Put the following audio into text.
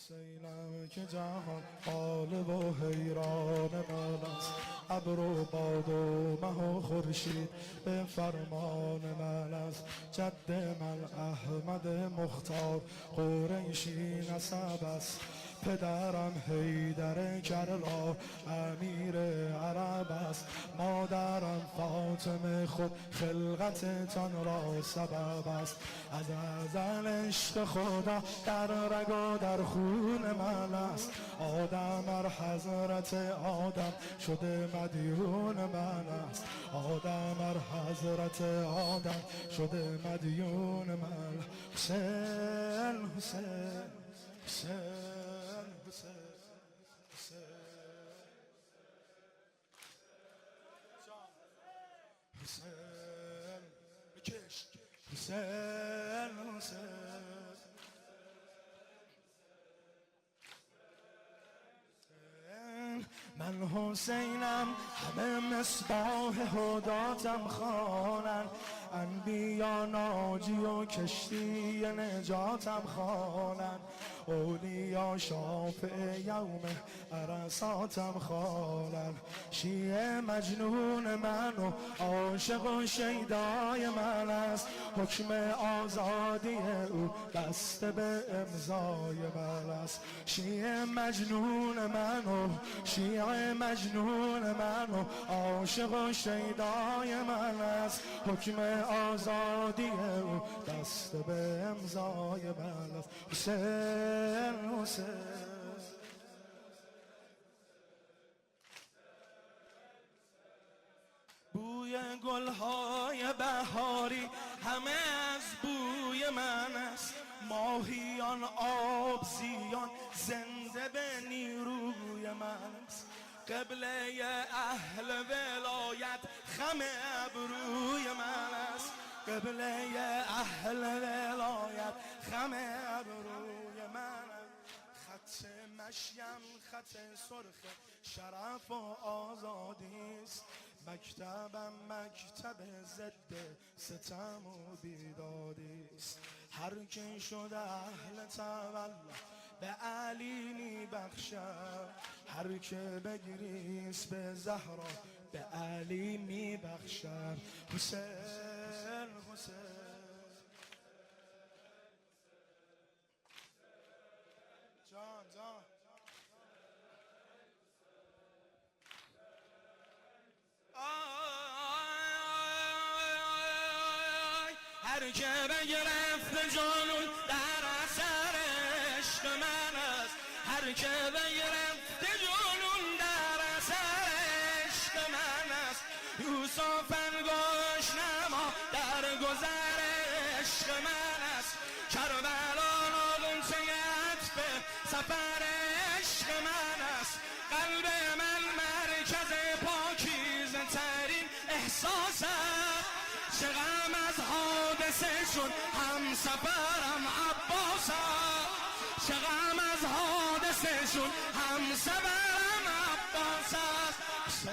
حسینم که جهان غالب و حیران من است. ابر و باد و مه و خورشید به فرمان من است. جد من احمد مختار قریشی نسب است. پدرم حیدر کربلا امیر عرب است. مادرم فاطمه خود خلقتتان را سبب است. از ازل عشق خدا در رگ و در خون من است. آدم ار حضرت آدم شده مدیون من است. آدم ار حضرت آدم شده مدیون من. حسین حسین حسین حسین حسین بکش حسین حسین من حسینم همه مصباح هداتم خوانند. انبیا ناجی و کشتی نجاتم خوانند. اولیا شافع یوم عرصاتم خوانند. شیعه مجنون من و عاشق و شیدای من است. حکم آزادی او بسته به امضای من است. شیعه مجنون من و شیعه مجنون من و عاشق و شیدای من است. حکم آزادی او دست به امضای من است. حسین حسین بوی گلهای بهاری همه از بوی من است. ماهیان آبزیان زنده به نیروی من است. قبله اهل ولایت خم ابروی من است. قبله اهل ولایت خم ابروی من است. خط مشیم خط سرخ شرف و آزادی است. مکتبم مکتب ضد ستم و بیدادی است. هر که شده اهل تولا به علی می بخشم. هر که بگریست به زهرا به علی می بخشم. حسین حسین جان جان هر که بگرفت جانون در اثر عشق من است. هر که بگرفت جانون در اثر عشق من است. یوسف انگوش نما در گذر عشق من است. کربلا ناغنچه عطف سفر عشق من است. قلب من مرکز پاکیزه ترین احساس است. چه غم از حادثه شد هم سفرم عباس است. چه غم از حادثه شد هم سفرم عباس است.